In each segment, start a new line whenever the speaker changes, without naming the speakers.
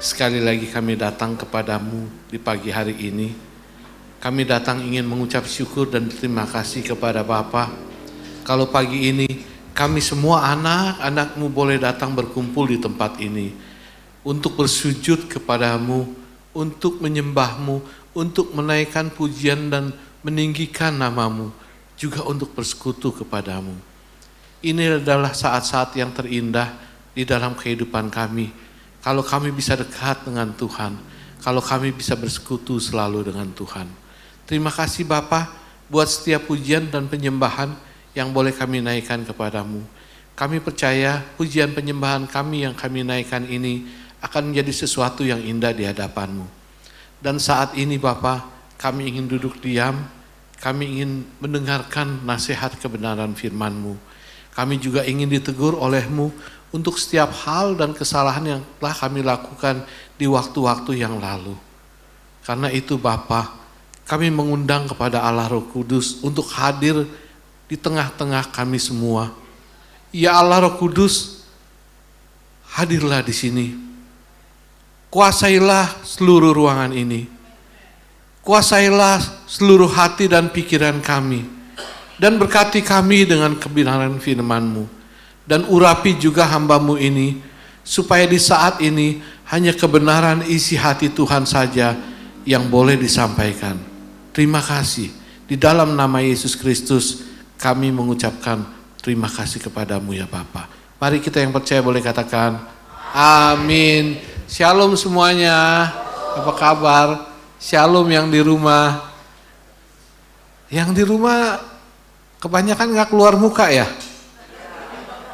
Sekali lagi kami datang kepadamu di pagi hari ini. Kami datang ingin mengucap syukur dan terima kasih kepada Bapa. Kalau pagi ini kami semua anak-anakmu boleh datang berkumpul di tempat ini untuk bersujud kepadamu, untuk menyembahmu, untuk menaikkan pujian dan meninggikan namamu, juga untuk bersekutu kepadamu. Ini adalah saat-saat yang terindah di dalam kehidupan kami. Kalau kami bisa dekat dengan Tuhan, kalau kami bisa bersekutu selalu dengan Tuhan. Terima kasih Bapa buat setiap pujian dan penyembahan yang boleh kami naikkan kepadamu. Kami percaya pujian penyembahan kami yang kami naikkan ini akan menjadi sesuatu yang indah di hadapanmu. Dan saat ini Bapa, kami ingin duduk diam, kami ingin mendengarkan nasihat kebenaran firman-Mu. Kami juga ingin ditegur oleh-Mu untuk setiap hal dan kesalahan yang telah kami lakukan di waktu-waktu yang lalu. Karena itu Bapa, kami mengundang kepada Allah Roh Kudus untuk hadir di tengah-tengah kami semua. Ya Allah Roh Kudus, hadirlah di sini. Kuasailah seluruh ruangan ini. Kuasailah seluruh hati dan pikiran kami. Dan berkati kami dengan kebenaran firman-Mu. Dan urapi juga hamba-Mu ini, supaya di saat ini hanya kebenaran isi hati Tuhan saja yang boleh disampaikan. Terima kasih. Di dalam nama Yesus Kristus kami mengucapkan terima kasih kepadamu ya Bapa. Mari kita yang percaya boleh katakan amin. Shalom semuanya. Apa kabar? Shalom yang di rumah. Yang di rumah kebanyakan gak keluar muka ya?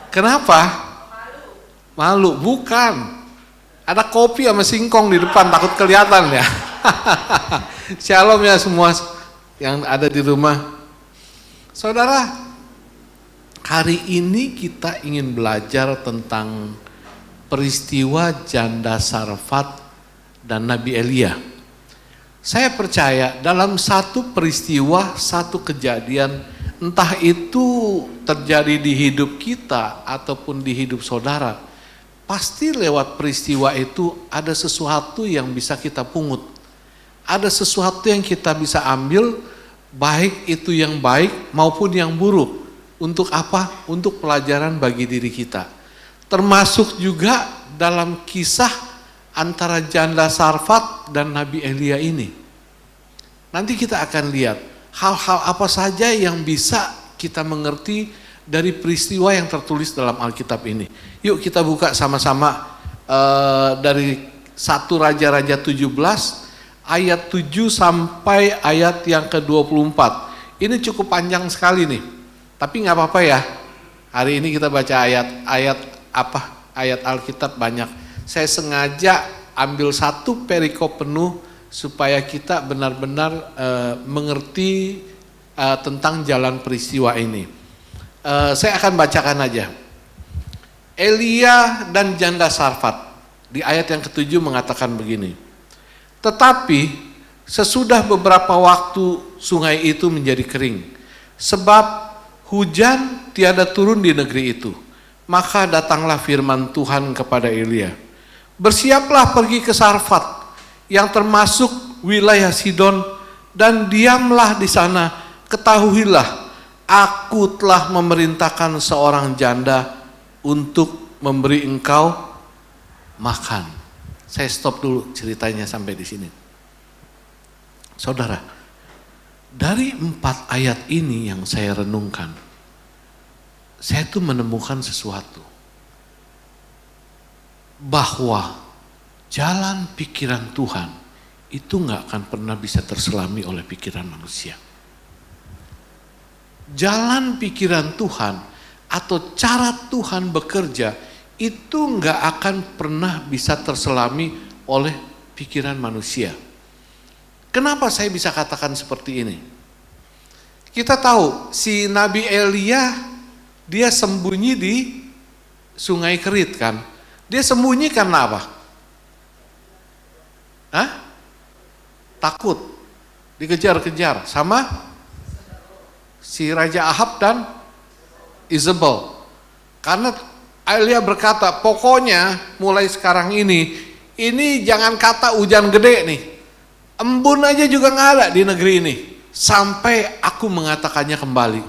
Kenapa? Malu. Bukan. Ada kopi sama singkong di depan, takut kelihatan ya. Shalom ya semua yang ada di rumah. Saudara, hari ini kita ingin belajar tentang peristiwa janda Sarfat dan Nabi Elia. Saya percaya dalam satu peristiwa, satu kejadian, entah itu terjadi di hidup kita ataupun di hidup saudara, pasti lewat peristiwa itu ada sesuatu yang bisa kita pungut. Ada sesuatu yang kita bisa ambil, baik itu yang baik maupun yang buruk. Untuk apa? Untuk pelajaran bagi diri kita. Termasuk juga dalam kisah antara janda Sarfat dan Nabi Elia ini. Nanti kita akan lihat hal-hal apa saja yang bisa kita mengerti dari peristiwa yang tertulis dalam Alkitab ini. Yuk kita buka sama-sama dari 1 Raja-Raja 17 ayat 7 sampai ayat yang ke-24. Ini cukup panjang sekali nih. Tapi nggak apa-apa ya. Hari ini kita baca ayat Alkitab banyak. Saya sengaja ambil satu perikop penuh supaya kita benar-benar mengerti tentang jalan peristiwa ini. Saya akan bacakan aja. Elia dan janda Sarfat di ayat yang ke-7 mengatakan begini. Tetapi sesudah beberapa waktu sungai itu menjadi kering, sebab hujan tiada turun di negeri itu. Maka datanglah firman Tuhan kepada Elia. Bersiaplah pergi ke Sarfat yang termasuk wilayah Sidon dan diamlah di sana. Ketahuilah, aku telah memerintahkan seorang janda untuk memberi engkau makan. Saya stop dulu ceritanya sampai di sini. Saudara, dari 4 ayat ini yang saya renungkan, saya tuh menemukan sesuatu. Bahwa jalan pikiran Tuhan itu gak akan pernah bisa terselami oleh pikiran manusia. Jalan pikiran Tuhan atau cara Tuhan bekerja itu gak akan pernah bisa terselami oleh pikiran manusia. Kenapa saya bisa katakan seperti ini? Kita tahu si Nabi Elia dia sembunyi di Sungai Kerit kan. Dia sembunyi karena apa? Takut dikejar-kejar sama si Raja Ahab dan Izebel. Karena Elia berkata, pokoknya mulai sekarang ini Ini jangan kata hujan gede nih, embun aja juga nggak ada di negeri ini, sampai aku mengatakannya kembali.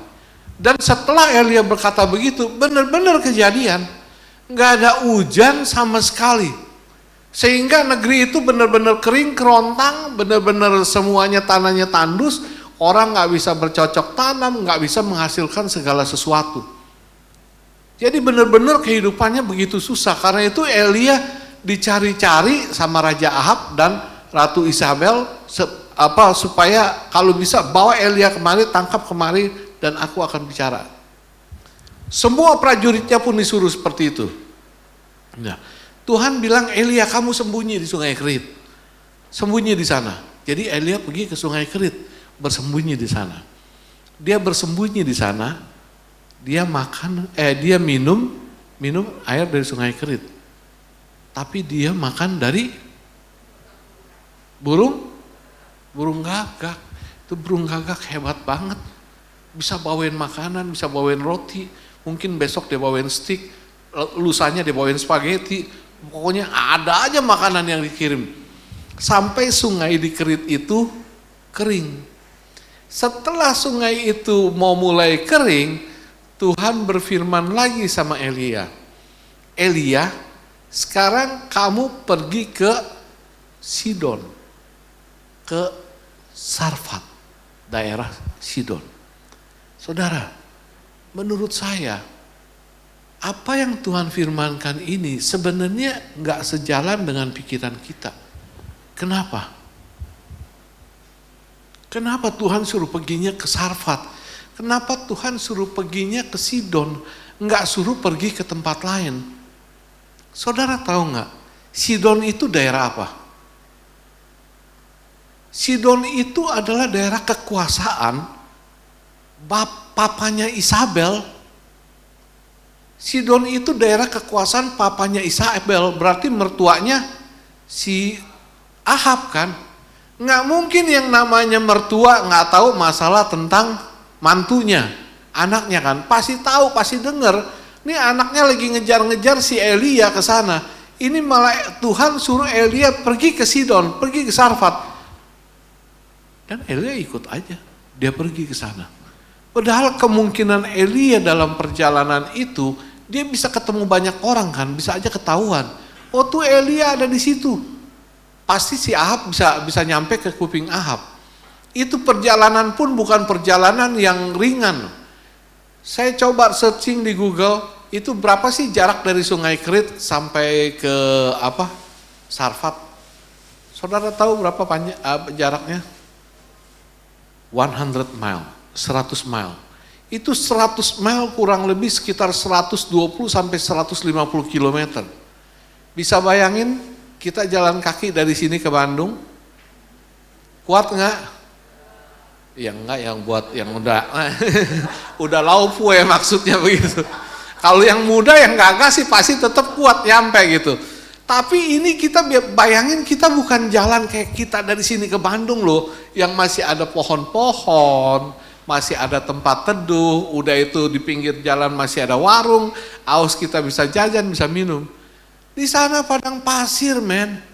Dan setelah Elia berkata begitu, benar-benar kejadian, nggak ada hujan sama sekali, sehingga negeri itu benar-benar kering kerontang, benar-benar semuanya tanahnya tandus, orang nggak bisa bercocok tanam, nggak bisa menghasilkan segala sesuatu. Jadi benar-benar kehidupannya begitu susah. Karena itu Elia dicari-cari sama Raja Ahab dan Ratu Isabel supaya kalau bisa bawa Elia kemari, tangkap kemari, dan aku akan bicara. Semua prajuritnya pun disuruh seperti itu. Nah, Tuhan bilang, Elia kamu sembunyi di Sungai Kerit, sembunyi di sana. Jadi Elia pergi ke Sungai Kerit, bersembunyi di sana. Dia bersembunyi di sana, dia minum air dari Sungai Kerit. Tapi dia makan dari burung gagak. Itu burung gagak hebat banget. Bisa bawain makanan, bisa bawain roti, mungkin besok dia bawain steak, lusanya dia bawain spaghetti, pokoknya ada aja makanan yang dikirim. Sampai sungai di Kerit itu kering. Setelah sungai itu mau mulai kering, Tuhan berfirman lagi sama Elia, Elia, sekarang kamu pergi ke Sidon, ke Sarfat, daerah Sidon. Saudara, menurut saya, apa yang Tuhan firmankan ini sebenarnya nggak sejalan dengan pikiran kita. Kenapa? Kenapa Tuhan suruh perginya ke Sarfat? Kenapa Tuhan suruh perginya ke Sidon? Nggak suruh pergi ke tempat lain? Saudara tahu nggak? Sidon itu daerah apa? Sidon itu adalah daerah kekuasaan papanya Isabel. Sidon itu daerah kekuasaan papanya Isabel, berarti mertuanya si Ahab kan. Nggak mungkin yang namanya mertua nggak tahu masalah tentang mantunya, anaknya kan. Pasti tahu, pasti dengar. Ini anaknya lagi ngejar-ngejar si Elia ke sana. Ini malah Tuhan suruh Elia pergi ke Sidon, pergi ke Sarfat. Dan Elia ikut aja, dia pergi ke sana. Padahal kemungkinan Elia dalam perjalanan itu, dia bisa ketemu banyak orang kan, bisa aja ketahuan. Oh tuh Elia ada di situ. Pasti si Ahab bisa nyampe ke kuping Ahab. Itu perjalanan pun bukan perjalanan yang ringan. Saya coba searching di Google, itu berapa sih jarak dari Sungai Kerit sampai ke Sarfat? Saudara tahu berapa jaraknya? 100 mile. 100 mile. Itu 100 mile kurang lebih sekitar 120 sampai 150 km. Bisa bayangin kita jalan kaki dari sini ke Bandung? Kuat nggak? Ya enggak, yang buat yang udah laupu ya maksudnya begitu. Kalau yang muda yang gagah sih pasti tetap kuat nyampe gitu. Tapi ini kita bayangin, kita bukan jalan kayak kita dari sini ke Bandung loh, yang masih ada pohon-pohon, masih ada tempat teduh, udah itu di pinggir jalan masih ada warung, aus kita bisa jajan, bisa minum. Di sana padang pasir, men.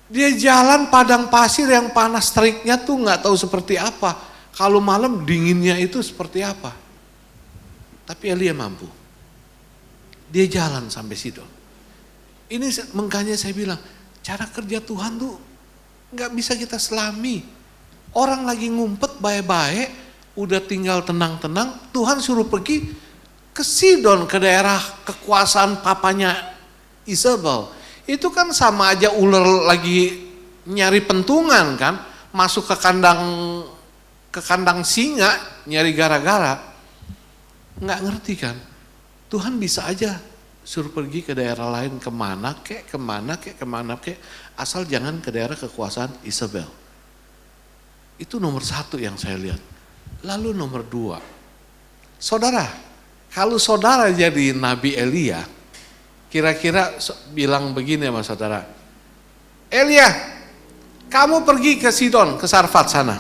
Dia jalan padang pasir yang panas teriknya tuh nggak tahu seperti apa. Kalau malam dinginnya itu seperti apa. Tapi Elia mampu. Dia jalan sampai Sidon. Ini makanya saya bilang, cara kerja Tuhan tuh nggak bisa kita selami. Orang lagi ngumpet baik-baik, udah tinggal tenang-tenang, Tuhan suruh pergi ke Sidon, ke daerah kekuasaan papanya Isabel. Itu kan sama aja ular lagi nyari pentungan kan, masuk ke kandang singa, nyari gara-gara. Nggak ngerti kan, Tuhan bisa aja suruh pergi ke daerah lain, kemana kek, asal jangan ke daerah kekuasaan Isabel. Itu nomor satu yang saya lihat. Lalu nomor dua, saudara, kalau saudara jadi Nabi Elia, kira-kira bilang begini sama saudara, Elia, kamu pergi ke Sidon, ke Sarfat sana.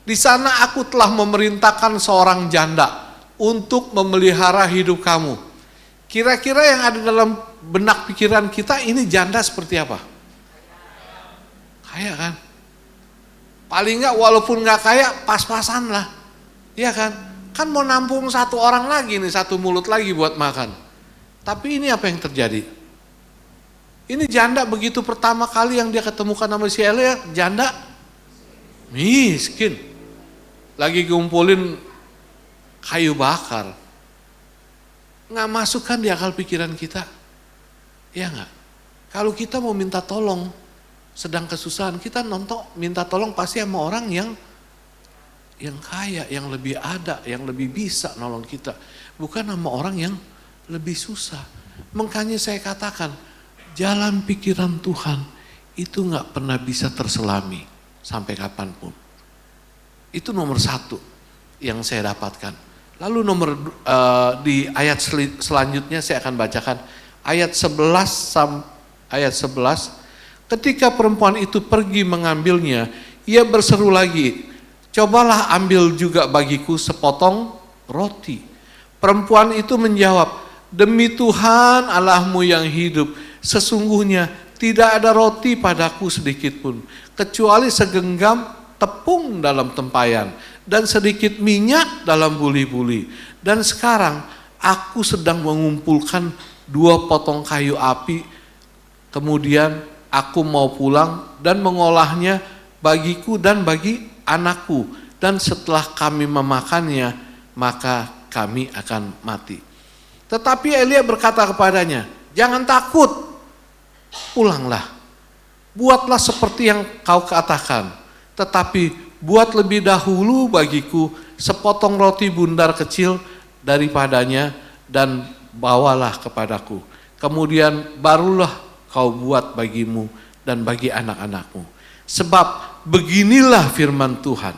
Di sana aku telah memerintahkan seorang janda untuk memelihara hidup kamu. Kira-kira yang ada dalam benak pikiran kita ini janda seperti apa? Kaya kan? Paling enggak walaupun enggak kaya, pas-pasan lah. Iya kan? Kan mau nampung satu orang lagi nih, satu mulut lagi buat makan. Tapi ini apa yang terjadi? Ini janda begitu pertama kali yang dia ketemukan sama si Elia, janda miskin. Lagi ngumpulin kayu bakar. Nggak masukkan di akal pikiran kita. Ya nggak? Kalau kita mau minta tolong, sedang kesusahan, kita minta tolong pasti sama orang yang kaya, yang lebih ada, yang lebih bisa nolong kita. Bukan sama orang yang lebih susah. Makanya saya katakan, jalan pikiran Tuhan itu nggak pernah bisa terselami sampai kapanpun. Itu nomor satu yang saya dapatkan. Lalu di ayat selanjutnya saya akan bacakan ayat 11. Ketika perempuan itu pergi mengambilnya, ia berseru lagi, cobalah ambil juga bagiku sepotong roti. Perempuan itu menjawab, demi Tuhan Allahmu yang hidup, sesungguhnya tidak ada roti padaku sedikit pun, kecuali segenggam tepung dalam tempayan dan sedikit minyak dalam buli-buli. Dan sekarang aku sedang mengumpulkan 2 potong kayu api, kemudian aku mau pulang dan mengolahnya bagiku dan bagi anakku, dan setelah kami memakannya, maka kami akan mati. Tetapi Elia berkata kepadanya, jangan takut, pulanglah, buatlah seperti yang kau katakan, tetapi buat lebih dahulu bagiku sepotong roti bundar kecil daripadanya dan bawalah kepadaku. Kemudian barulah kau buat bagimu dan bagi anak-anakmu. Sebab beginilah firman Tuhan,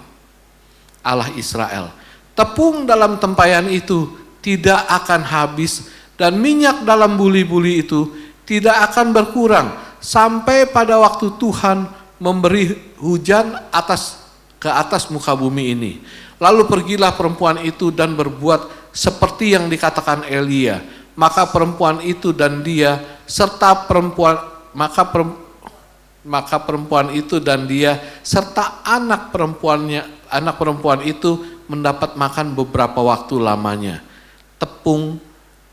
Allah Israel, tepung dalam tempayan itu tidak akan habis dan minyak dalam buli-buli itu tidak akan berkurang sampai pada waktu Tuhan memberi hujan ke atas muka bumi ini. Lalu pergilah perempuan itu dan berbuat seperti yang dikatakan Elia. Maka perempuan itu dan dia serta perempuan serta anak perempuan itu mendapat makan beberapa waktu lamanya. Tepung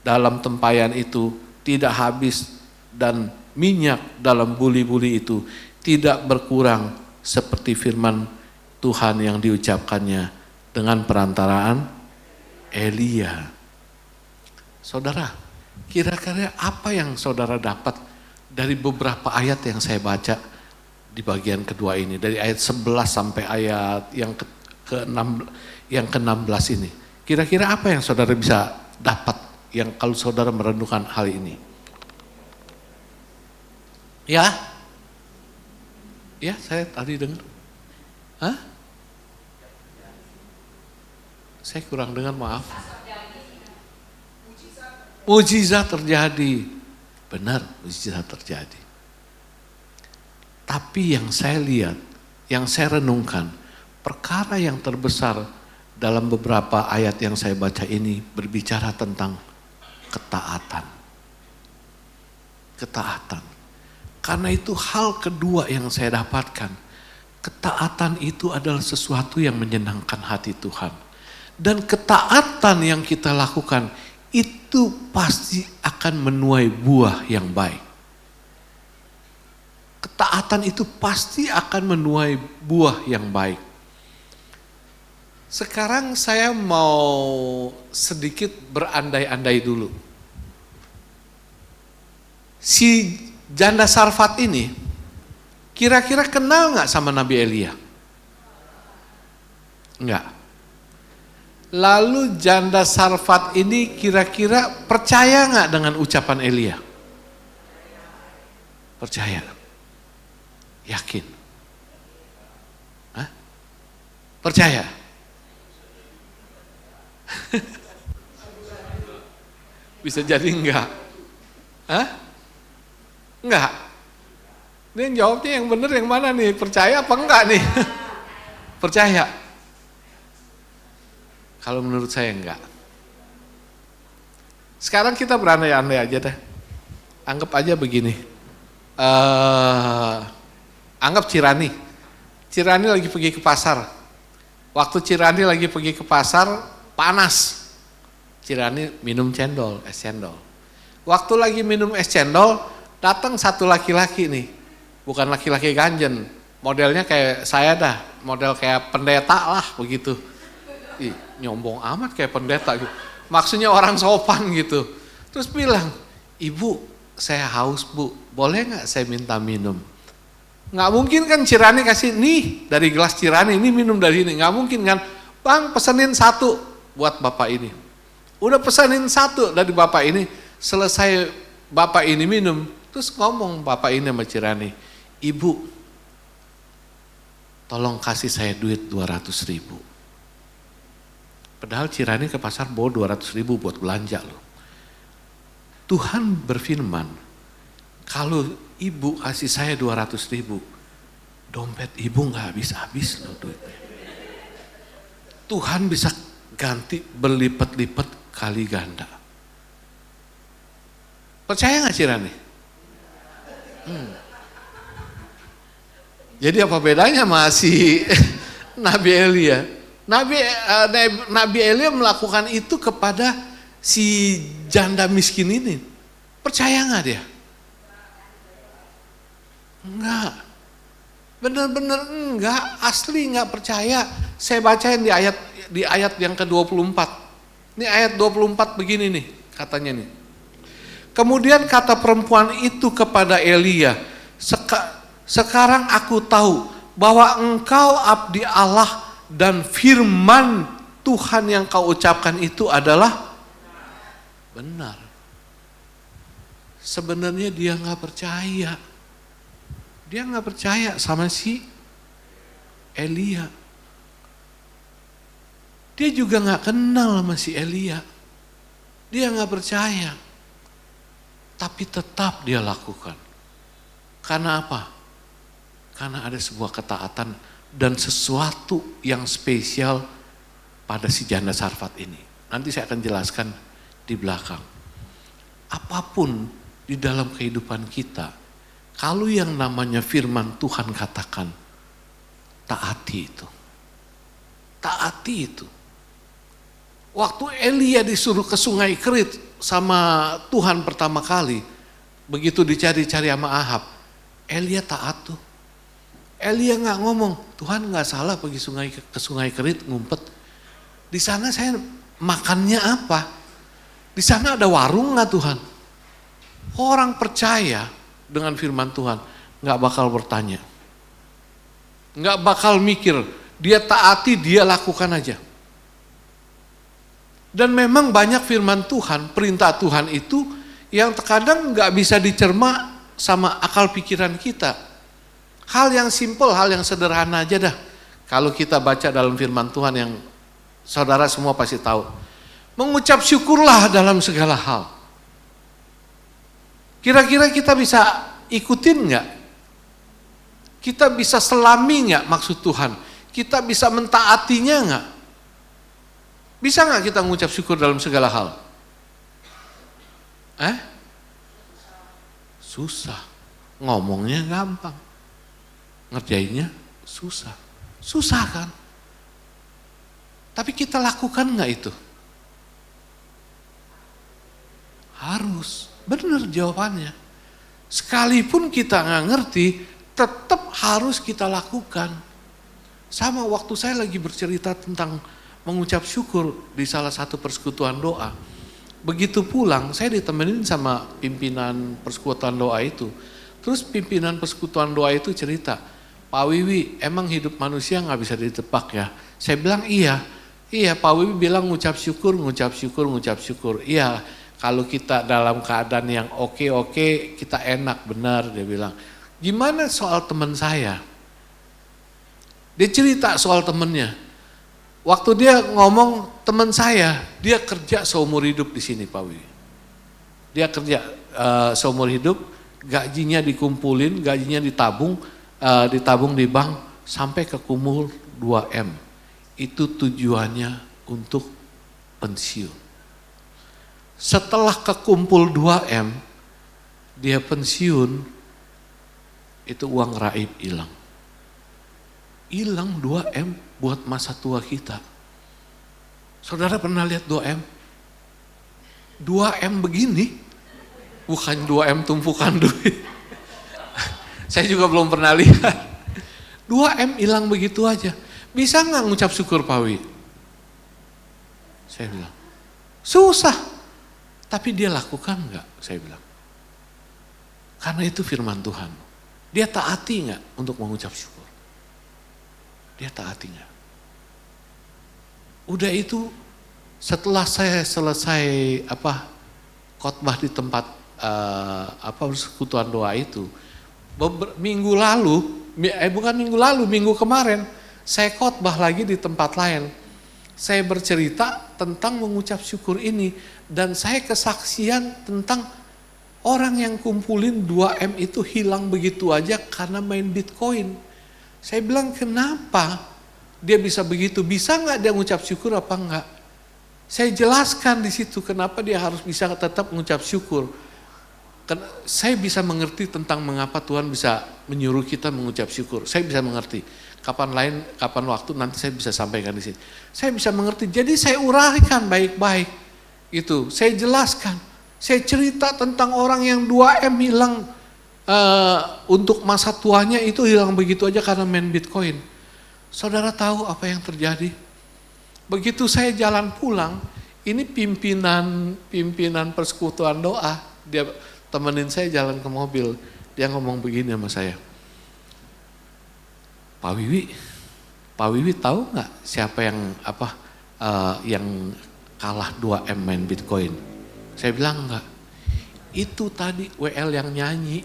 dalam tempayan itu tidak habis dan minyak dalam buli-buli itu tidak berkurang seperti firman Tuhan yang diucapkannya dengan perantaraan Elia. Saudara, kira-kira apa yang saudara dapat dari beberapa ayat yang saya baca di bagian kedua ini, dari ayat 11 sampai ayat yang ke-16 ini. Kira-kira apa yang saudara bisa dapat yang kalau saudara merenungkan hal ini? Ya? Ya, saya tadi dengar. Hah? Saya kurang dengar, maaf. Mujizat terjadi. Benar, mujizat terjadi. Tapi yang saya lihat, yang saya renungkan, perkara yang terbesar dalam beberapa ayat yang saya baca ini berbicara tentang ketaatan. Ketaatan. Karena itu hal kedua yang saya dapatkan, ketaatan itu adalah sesuatu yang menyenangkan hati Tuhan. Dan ketaatan yang kita lakukan itu pasti akan menuai buah yang baik. Ketaatan itu pasti akan menuai buah yang baik. Sekarang saya mau sedikit berandai-andai dulu. Si janda Sarfat ini kira-kira kenal nggak sama Nabi Elia? Enggak. Lalu janda Sarfat ini kira-kira percaya nggak dengan ucapan Elia? Percaya. Yakin. Hah? Percaya. Bisa jadi enggak. Hah? Enggak. Ini jawabnya yang benar yang mana nih? Percaya apa enggak nih? Percaya. Kalau menurut saya enggak. Sekarang kita berandai-andai aja deh. Anggap aja begini, anggap Cirani. Cirani lagi pergi ke pasar. Waktu Cirani lagi pergi ke pasar, panas. Cirani minum cendol, es cendol. Waktu lagi minum es cendol, datang satu laki-laki nih. Bukan laki-laki ganjen, modelnya kayak saya dah, model kayak pendeta lah begitu. Ih, nyombong amat kayak pendeta gitu. Maksudnya orang sopan gitu. Terus bilang, "Ibu, saya haus bu, boleh nggak saya minta minum?" Nggak mungkin kan Cirani kasih, "Nih dari gelas Cirani, ini minum dari ini." Nggak mungkin kan, "Bang pesenin satu buat bapak ini." Udah pesenin satu dari bapak ini, selesai bapak ini minum, terus ngomong bapak ini sama Cirani, "Ibu, tolong kasih saya duit 200.000. Padahal Cirani ke pasar bawa 200.000 buat belanja loh. Tuhan berfirman, kalau ibu kasih saya 200.000, dompet ibu nggak habis-habis loh duitnya. Tuhan bisa ganti berlipat-lipat kali ganda. Percaya nggak Cirani? Jadi apa bedanya masih Nabi Elia? Nabi Elia melakukan itu kepada si janda miskin ini. Percaya nggak dia? Enggak. Benar-benar enggak, asli enggak percaya. Saya bacain di ayat yang ke-24. Ini ayat 24 begini nih, katanya nih. Kemudian kata perempuan itu kepada Elia, sekarang aku tahu bahwa engkau abdi Allah dan firman Tuhan yang kau ucapkan itu adalah benar. Sebenarnya dia nggak percaya. Dia nggak percaya sama si Elia. Dia juga nggak kenal sama si Elia. Dia nggak percaya. Tapi tetap dia lakukan. Karena apa? Karena ada sebuah ketaatan dan sesuatu yang spesial pada si janda Sarfat ini. Nanti saya akan jelaskan di belakang. Apapun di dalam kehidupan kita, kalau yang namanya firman Tuhan katakan, taati itu. Taati itu. Waktu Elia disuruh ke Sungai Kerit sama Tuhan pertama kali, begitu dicari-cari sama Ahab, Elia taat tuh. Elia nggak ngomong, "Tuhan nggak salah pergi ke Sungai Kerit ngumpet. Di sana saya makannya apa? Di sana ada warung nggak Tuhan?" Orang percaya dengan firman Tuhan nggak bakal bertanya, nggak bakal mikir, dia taati, dia lakukan aja. Dan memang banyak firman Tuhan, perintah Tuhan itu yang terkadang nggak bisa dicerma sama akal pikiran kita. Hal yang simpel, hal yang sederhana aja dah. Kalau kita baca dalam firman Tuhan yang saudara semua pasti tahu. Mengucap syukurlah dalam segala hal. Kira-kira kita bisa ikutin nggak? Kita bisa selami nggak maksud Tuhan? Kita bisa mentaatinya nggak? Bisa nggak kita mengucap syukur dalam segala hal? Susah. Ngomongnya gampang. Ngerjainnya susah. Susah kan? Tapi kita lakukan nggak itu? Harus. Benar jawabannya. Sekalipun kita nggak ngerti, tetap harus kita lakukan. Sama waktu saya lagi bercerita tentang mengucap syukur di salah satu persekutuan doa. Begitu pulang, saya ditemenin sama pimpinan persekutuan doa itu. Terus pimpinan persekutuan doa itu cerita, "Pak Wiwi, emang hidup manusia nggak bisa ditebak ya?" Saya bilang, iya Pak Wiwi bilang ngucap syukur. Iya, kalau kita dalam keadaan yang oke, kita enak, benar, dia bilang. Gimana soal teman saya? Dia cerita soal temennya. Waktu dia ngomong, teman saya, dia kerja seumur hidup di sini Pak Wiwi. Dia kerja seumur hidup, gajinya dikumpulin, gajinya ditabung di bank sampai ke kumul 2M. Itu tujuannya untuk pensiun. Setelah kekumpul 2M, dia pensiun, itu uang raib hilang. Hilang 2M buat masa tua kita. Saudara pernah lihat 2M? 2M begini, bukan 2M tumpukan duit. Saya juga belum pernah lihat. 2M hilang begitu aja. Bisa nggak ngucap syukur Pak Wi? Saya bilang, susah. Tapi dia lakukan nggak? Saya bilang. Karena itu firman Tuhan. Dia taati nggak untuk mengucap syukur? Dia taati nggak? Udah itu setelah saya selesai khotbah di tempat persekutuan doa itu, minggu kemarin saya khotbah lagi di tempat lain. Saya bercerita tentang mengucap syukur ini dan saya kesaksian tentang orang yang kumpulin 2M itu hilang begitu aja karena main Bitcoin. Saya bilang, kenapa dia bisa begitu? Bisa nggak dia mengucap syukur apa enggak? Saya jelaskan di situ kenapa dia harus bisa tetap mengucap syukur. Saya bisa mengerti tentang mengapa Tuhan bisa menyuruh kita mengucap syukur. Saya bisa mengerti. Kapan waktu nanti saya bisa sampaikan di sini. Saya bisa mengerti. Jadi saya uraikan baik-baik. Itu saya jelaskan. Saya cerita tentang orang yang 2M hilang untuk masa tuanya itu hilang begitu aja karena main Bitcoin. Saudara tahu apa yang terjadi? Begitu saya jalan pulang, ini pimpinan persekutuan doa, dia temenin saya jalan ke mobil, dia ngomong begini sama saya, Pak Wiwi tahu nggak siapa yang kalah 2M main Bitcoin? Saya bilang enggak. Itu tadi WL yang nyanyi.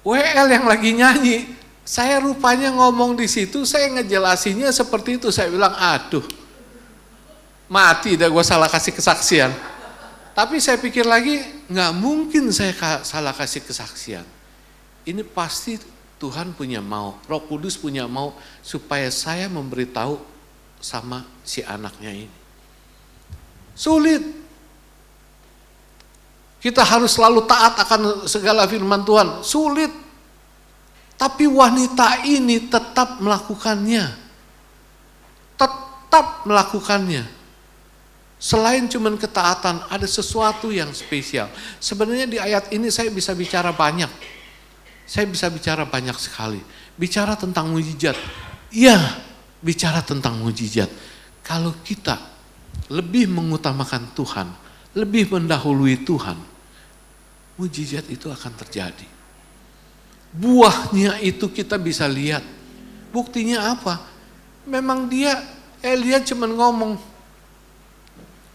WL yang lagi nyanyi. Saya rupanya ngomong di situ, saya ngejelasinnya seperti itu. Saya bilang, aduh, mati dah gue salah kasih kesaksian. Tapi saya pikir lagi, nggak mungkin saya salah kasih kesaksian. Ini pasti Tuhan punya mau, Roh Kudus punya mau supaya saya memberitahu sama si anaknya ini. Sulit. Kita harus selalu taat akan segala firman Tuhan. Sulit. Tapi wanita ini tetap melakukannya. Tetap melakukannya. Selain cuman ketaatan, ada sesuatu yang spesial. Sebenarnya di ayat ini saya bisa bicara banyak. Saya bisa bicara banyak sekali. Bicara tentang mujizat. Iya, bicara tentang mujizat. Kalau kita lebih mengutamakan Tuhan, lebih mendahului Tuhan, mujizat itu akan terjadi. Buahnya itu kita bisa lihat. Buktinya apa? Memang Elia cuman ngomong,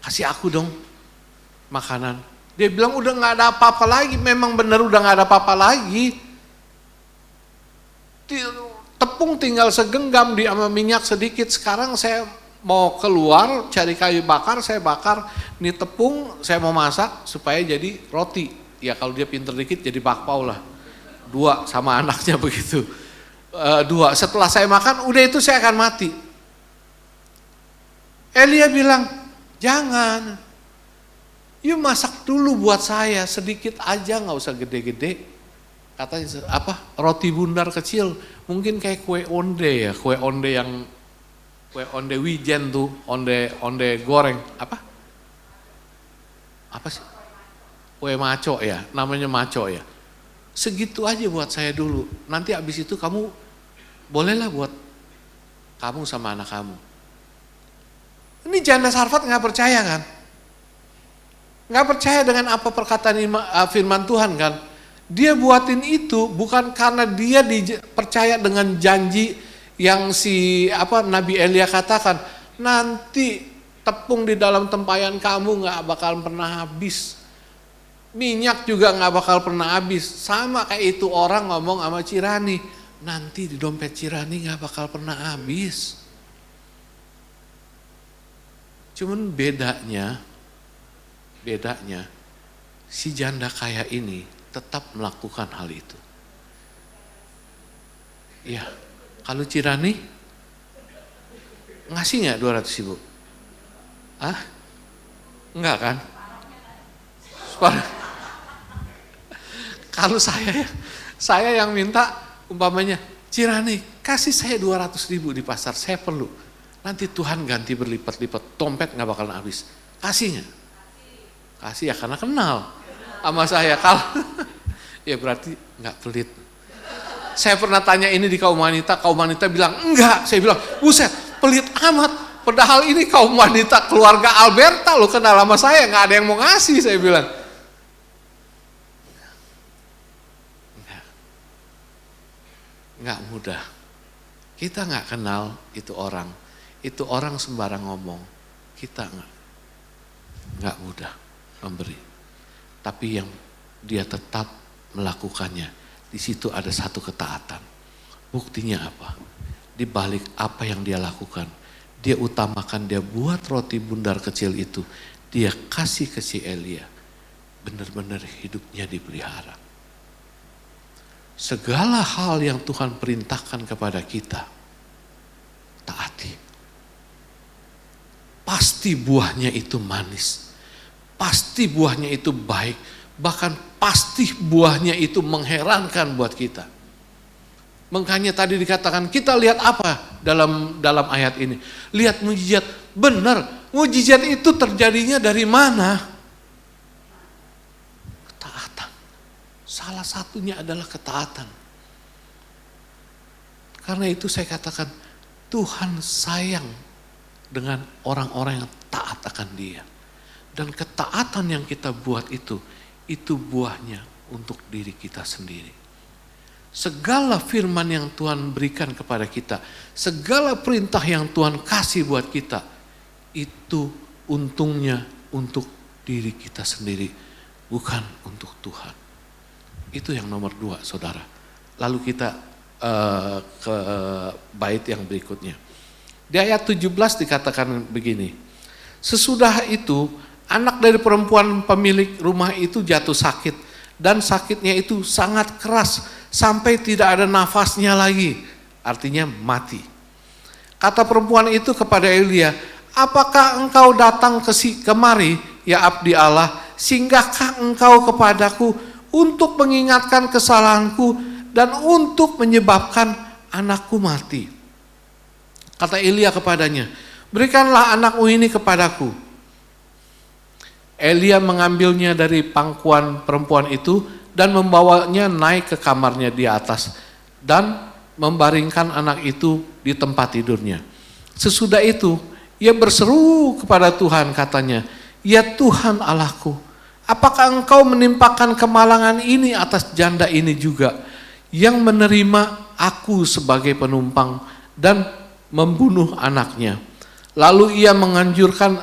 kasih aku dong makanan. Dia bilang udah gak ada apa-apa lagi. Memang benar udah gak ada apa-apa lagi. Tepung tinggal segenggam sama minyak sedikit. Sekarang saya mau keluar cari kayu bakar, saya bakar. Ini tepung saya mau masak supaya jadi roti. Ya kalau dia pinter dikit jadi bakpao lah. 2 sama anaknya begitu. 2, setelah saya makan udah itu saya akan mati. Elia bilang, jangan. You masak dulu buat saya sedikit aja, nggak usah gede-gede. Katanya roti bundar kecil, mungkin kayak kue onde ya, kue onde wijen tuh, onde goreng, apa sih? Kue maco ya, namanya maco ya. Segitu aja buat saya dulu. Nanti abis itu kamu bolehlah buat kamu sama anak kamu. Ini janda Sarfat nggak percaya kan? Nggak percaya dengan apa perkataan firman Tuhan kan? Dia buatin itu bukan karena dia percaya dengan janji yang Nabi Elia katakan. Nanti tepung di dalam tempayan kamu nggak bakal pernah habis. Minyak juga nggak bakal pernah habis. Sama kayak itu orang ngomong sama Cirani, nanti di dompet Cirani nggak bakal pernah habis. Cuman bedanya si janda kaya ini tetap melakukan hal itu. Ya, kalau Cirani ngasih nggak 200.000? Enggak kan? Kalau saya yang minta umpamanya, Cirani kasih saya 200.000 di pasar, saya perlu. Nanti Tuhan ganti berlipat-lipat, dompet nggak bakalan habis. Kasih nggak? Kasih ya karena kenal sama saya. Kalau ya berarti nggak pelit. Saya pernah tanya ini di kaum wanita bilang enggak. Saya bilang, buset, pelit amat. Padahal ini kaum wanita keluarga Alberta lo kenal sama saya, nggak ada yang mau ngasih, saya bilang. Nggak mudah. Kita nggak kenal itu orang sembarang ngomong. Kita nggak mudah memberi. Tapi yang dia tetap melakukannya. Di situ ada satu ketaatan. Buktinya apa? Di balik apa yang dia lakukan, dia utamakan, dia buat roti bundar kecil itu, dia kasih ke si Elia. Benar-benar hidupnya dipelihara. Segala hal yang Tuhan perintahkan kepada kita, taati. Pasti buahnya itu manis. Pasti buahnya itu baik. Bahkan pasti buahnya itu mengherankan buat kita. Makanya tadi dikatakan, kita lihat apa dalam ayat ini? Lihat mujizat. Benar, mujizat itu terjadinya dari mana? Ketaatan. Salah satunya adalah ketaatan. Karena itu saya katakan, Tuhan sayang dengan orang-orang yang taat akan Dia. Dan ketaatan yang kita buat itu buahnya untuk diri kita sendiri. Segala firman yang Tuhan berikan kepada kita, segala perintah yang Tuhan kasih buat kita, itu untungnya untuk diri kita sendiri, bukan untuk Tuhan. Itu yang nomor 2, saudara. Lalu kita ke bait yang berikutnya. Di ayat 17 dikatakan begini, sesudah itu anak dari perempuan pemilik rumah itu jatuh sakit, dan sakitnya itu sangat keras sampai tidak ada nafasnya lagi, artinya mati. Kata perempuan itu kepada Elia, apakah engkau datang kemari, ya abdi Allah, singgahkah engkau kepadaku untuk mengingatkan kesalahanku dan untuk menyebabkan anakku mati? Kata Elia kepadanya, berikanlah anakmu ini kepadaku. Elia mengambilnya dari pangkuan perempuan itu dan membawanya naik ke kamarnya di atas dan membaringkan anak itu di tempat tidurnya. Sesudah itu ia berseru kepada Tuhan, katanya, ya Tuhan Allahku, apakah engkau menimpakan kemalangan ini atas janda ini juga yang menerima aku sebagai penumpang dan membunuh anaknya? Lalu ia mengunjurkan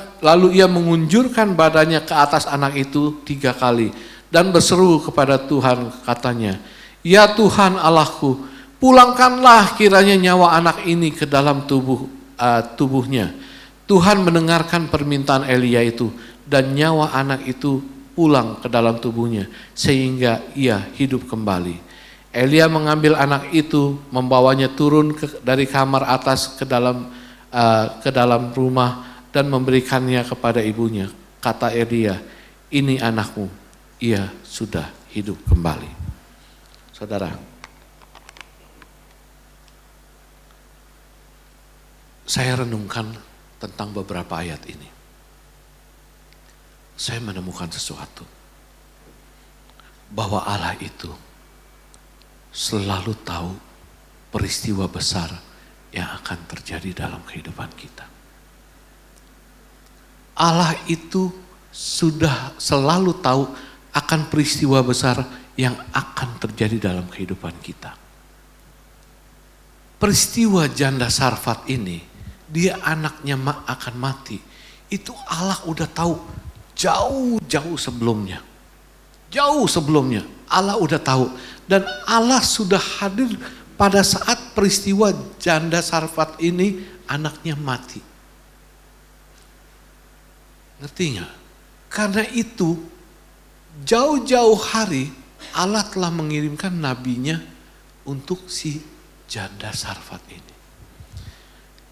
badannya ke atas anak itu 3 kali dan berseru kepada Tuhan, katanya, ya Tuhan Allahku, pulangkanlah kiranya nyawa anak ini ke dalam tubuhnya. Tuhan mendengarkan permintaan Elia itu dan nyawa anak itu pulang ke dalam tubuhnya sehingga ia hidup kembali. Elia mengambil anak itu, membawanya turun dari kamar atas ke dalam rumah dan memberikannya kepada ibunya. Kata Elia, ini anakmu, ia sudah hidup kembali. Saudara, saya renungkan tentang beberapa ayat ini. Saya menemukan sesuatu, bahwa Allah itu selalu tahu peristiwa besar yang akan terjadi dalam kehidupan kita. Allah itu sudah selalu tahu akan peristiwa besar yang akan terjadi dalam kehidupan kita. Peristiwa janda Sarfat ini, dia anaknya akan mati. Itu Allah udah tahu jauh-jauh sebelumnya. Jauh sebelumnya Allah udah tahu. Dan Allah sudah hadir pada saat peristiwa janda Sarfat ini anaknya mati. Ngerti gak? Karena itu jauh-jauh hari Allah telah mengirimkan nabinya untuk si janda Sarfat ini.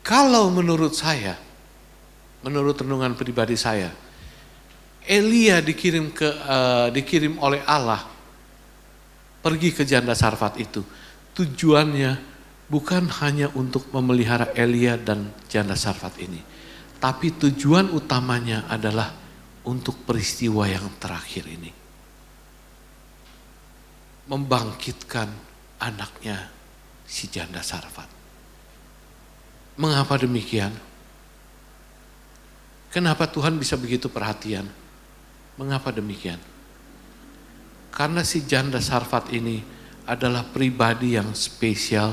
Kalau menurut saya, menurut renungan pribadi saya, Elia dikirim oleh Allah pergi ke janda Sarfat itu, tujuannya bukan hanya untuk memelihara Elia dan janda Sarfat ini, tapi tujuan utamanya adalah untuk peristiwa yang terakhir ini. Membangkitkan anaknya si janda Sarfat. Mengapa demikian? Kenapa Tuhan bisa begitu perhatian? Mengapa demikian? Karena si janda Sarfat ini adalah pribadi yang spesial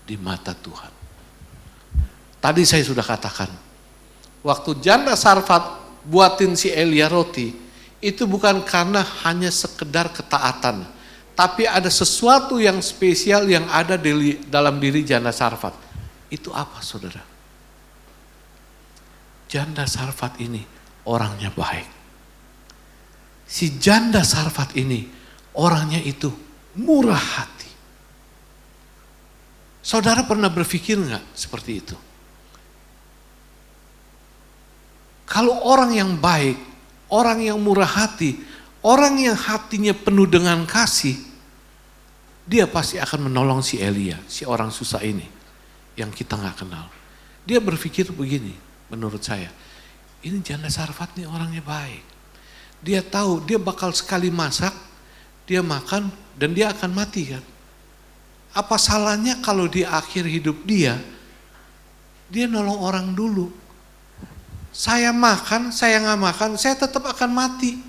di mata Tuhan. Tadi saya sudah katakan, waktu janda Sarfat buatin si Elia roti, itu bukan karena hanya sekedar ketaatan, tapi ada sesuatu yang spesial yang ada dalam diri janda Sarfat. Itu apa, saudara? Janda Sarfat ini orangnya baik. Si janda Sarfat ini orangnya itu murah hati. Saudara pernah berpikir enggak seperti itu? Kalau orang yang baik, orang yang murah hati, orang yang hatinya penuh dengan kasih, dia pasti akan menolong si Elia, si orang susah ini yang kita enggak kenal. Dia berpikir begini, menurut saya, ini janda Sarfat nih orangnya baik. Dia tahu dia bakal sekali masak, dia makan dan dia akan mati kan. Apa salahnya kalau di akhir hidup dia nolong orang dulu. Saya makan, saya nggak makan, saya tetap akan mati.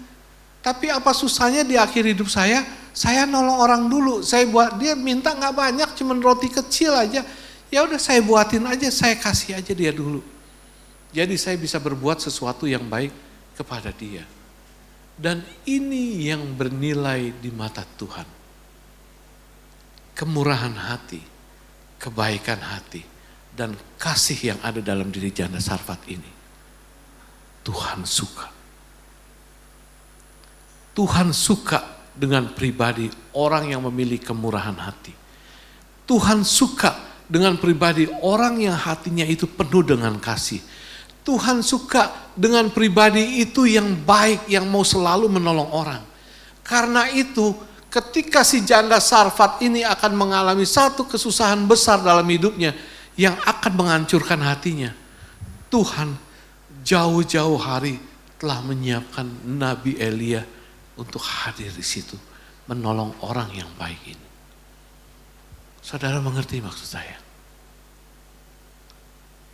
Tapi apa susahnya di akhir hidup saya nolong orang dulu. Saya buat, dia minta nggak banyak, cuman roti kecil aja. Ya udah saya buatin aja, saya kasih aja dia dulu. Jadi saya bisa berbuat sesuatu yang baik kepada dia. Dan ini yang bernilai di mata Tuhan. Kemurahan hati, kebaikan hati, dan kasih yang ada dalam diri janda Sarfat ini. Tuhan suka. Tuhan suka dengan pribadi orang yang memiliki kemurahan hati. Tuhan suka dengan pribadi orang yang hatinya itu penuh dengan kasih. Tuhan suka dengan pribadi itu yang baik, yang mau selalu menolong orang. Karena itu, ketika si janda Sarfat ini akan mengalami satu kesusahan besar dalam hidupnya yang akan menghancurkan hatinya, Tuhan jauh-jauh hari telah menyiapkan Nabi Elia untuk hadir di situ, menolong orang yang baik ini. Saudara mengerti maksud saya?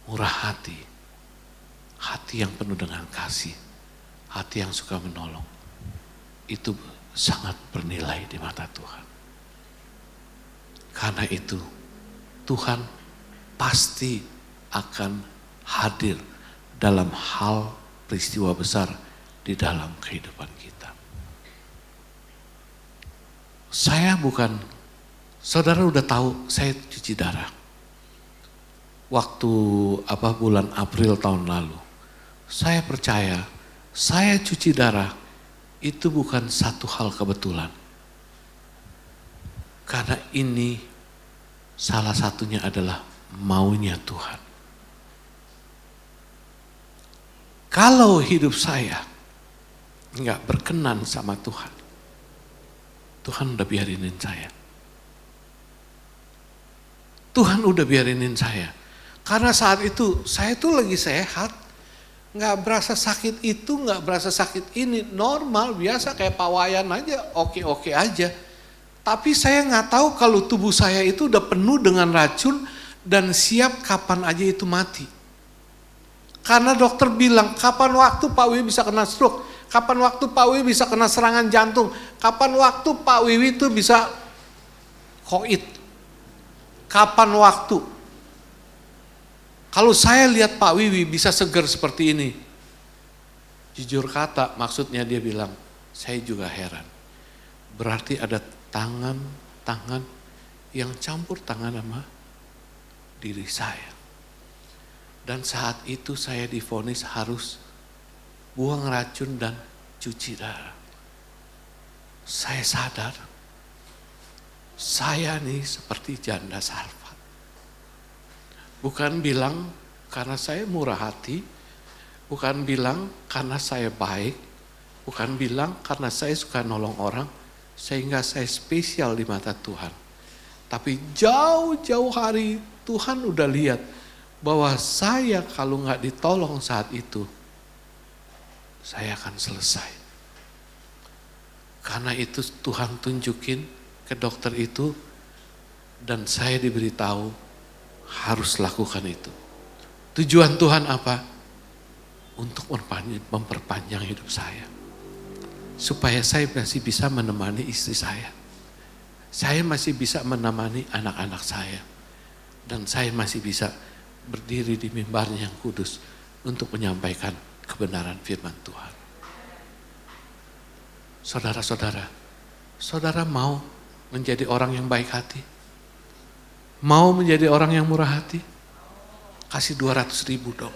Murah hati, hati yang penuh dengan kasih, hati yang suka menolong, itu sangat bernilai di mata Tuhan. Karena itu Tuhan pasti akan hadir dalam hal peristiwa besar di dalam kehidupan kita. Saudara udah tahu saya cuci darah. Waktu bulan April tahun lalu, saya percaya saya cuci darah itu bukan satu hal kebetulan. Karena ini salah satunya adalah maunya Tuhan. Kalau hidup saya enggak berkenan sama Tuhan, Tuhan udah biarinin saya. Tuhan udah biarinin saya. Karena saat itu saya tuh lagi sehat, nggak berasa sakit itu, nggak berasa sakit ini, normal, biasa kayak pawayan aja, oke aja. Tapi saya nggak tahu kalau tubuh saya itu udah penuh dengan racun dan siap kapan aja itu mati. Karena dokter bilang, kapan waktu Pak Wiwi bisa kena stroke, kapan waktu Pak Wiwi bisa kena serangan jantung, kapan waktu Pak Wiwi itu bisa koit, kapan waktu. Kalau saya lihat Pak Wiwi bisa segar seperti ini, jujur kata maksudnya dia bilang, saya juga heran. Berarti ada tangan yang campur tangan sama diri saya. Dan saat itu saya divonis harus buang racun dan cuci darah. Saya sadar, saya nih seperti janda Sarfat. Bukan bilang karena saya murah hati, bukan bilang karena saya baik, bukan bilang karena saya suka nolong orang, sehingga saya spesial di mata Tuhan. Tapi jauh-jauh hari Tuhan udah lihat bahwa saya kalau nggak ditolong saat itu, saya akan selesai. Karena itu Tuhan tunjukin ke dokter itu, dan saya diberitahu harus lakukan itu. Tujuan Tuhan apa? Untuk memperpanjang hidup saya. Supaya saya masih bisa menemani istri saya. Saya masih bisa menemani anak-anak saya. Dan saya masih bisa berdiri di mimbarnya yang kudus untuk menyampaikan kebenaran firman Tuhan. Saudara-saudara, saudara mau menjadi orang yang baik hati? Mau menjadi orang yang murah hati? Kasih 200.000 dong.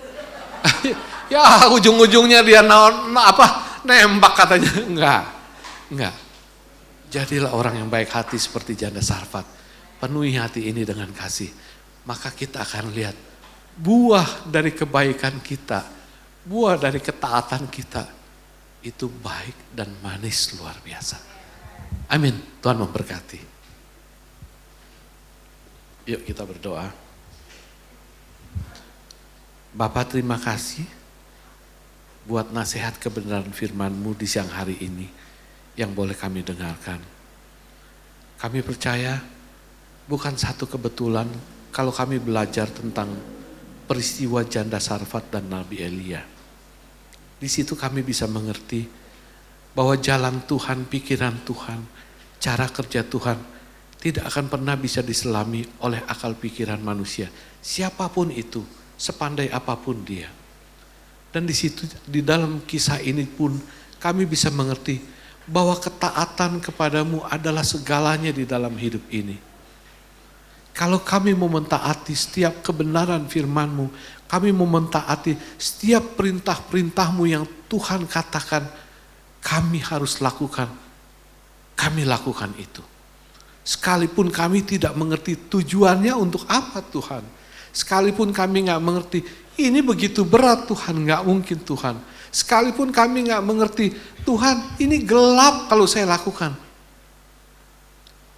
Ya ujung-ujungnya dia nembak katanya. Enggak. Jadilah orang yang baik hati seperti janda Sarfat. Penuhi hati ini dengan kasih. Maka kita akan lihat buah dari kebaikan kita, buah dari ketaatan kita, itu baik dan manis luar biasa. Amin. Tuhan memberkati. Yuk kita berdoa. Bapa, terima kasih buat nasihat kebenaran firman-Mu di siang hari ini yang boleh kami dengarkan. Kami percaya bukan satu kebetulan kalau kami belajar tentang peristiwa janda Sarfat dan Nabi Elia. Di situ kami bisa mengerti bahwa jalan Tuhan, pikiran Tuhan, cara kerja Tuhan tidak akan pernah bisa diselami oleh akal pikiran manusia. Siapapun itu, sepandai apapun dia. Dan di situ, di dalam kisah ini pun kami bisa mengerti bahwa ketaatan kepadamu adalah segalanya di dalam hidup ini. Kalau kami mau mentaati setiap kebenaran firman-Mu, kami mau mentaati setiap perintah-perintah-Mu yang Tuhan katakan, kami harus lakukan. Kami lakukan itu. Sekalipun kami tidak mengerti tujuannya untuk apa Tuhan. Sekalipun kami gak mengerti, ini begitu berat Tuhan, gak mungkin Tuhan. Sekalipun kami gak mengerti, Tuhan ini gelap kalau saya lakukan.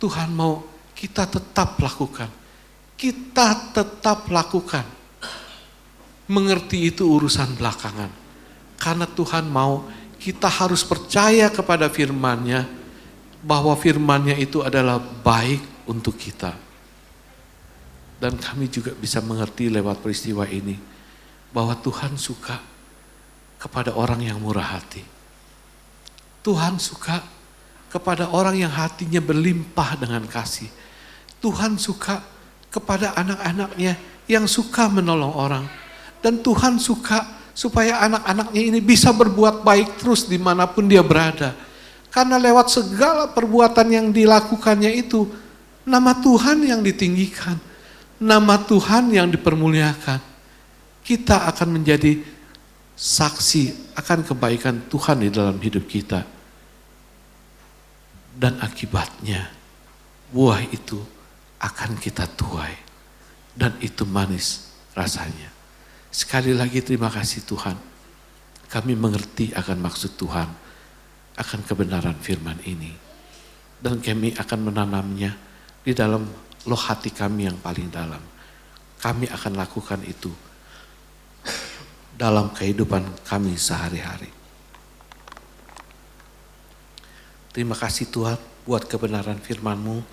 Tuhan mau kita tetap lakukan. Kita tetap lakukan. Mengerti itu urusan belakangan. Karena Tuhan mau kita harus percaya kepada firman-Nya, bahwa firman-Nya itu adalah baik untuk kita. Dan kami juga bisa mengerti lewat peristiwa ini, bahwa Tuhan suka kepada orang yang murah hati. Tuhan suka kepada orang yang hatinya berlimpah dengan kasih. Tuhan suka kepada anak-anaknya yang suka menolong orang. Dan Tuhan suka supaya anak-anaknya ini bisa berbuat baik terus dimanapun dia berada. Karena lewat segala perbuatan yang dilakukannya itu, nama Tuhan yang ditinggikan. Nama Tuhan yang dipermuliakan. Kita akan menjadi saksi akan kebaikan Tuhan di dalam hidup kita. Dan akibatnya, buah itu akan kita tuai. Dan itu manis rasanya. Sekali lagi terima kasih Tuhan. Kami mengerti akan maksud Tuhan. Akan kebenaran firman ini. Dan kami akan menanamnya di dalam loh hati kami yang paling dalam. Kami akan lakukan itu dalam kehidupan kami sehari-hari. Terima kasih Tuhan buat kebenaran firman-Mu.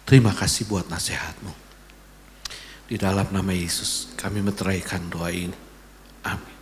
Terima kasih buat nasihat-Mu. Di dalam nama Yesus kami meteraikan doa ini. Amin.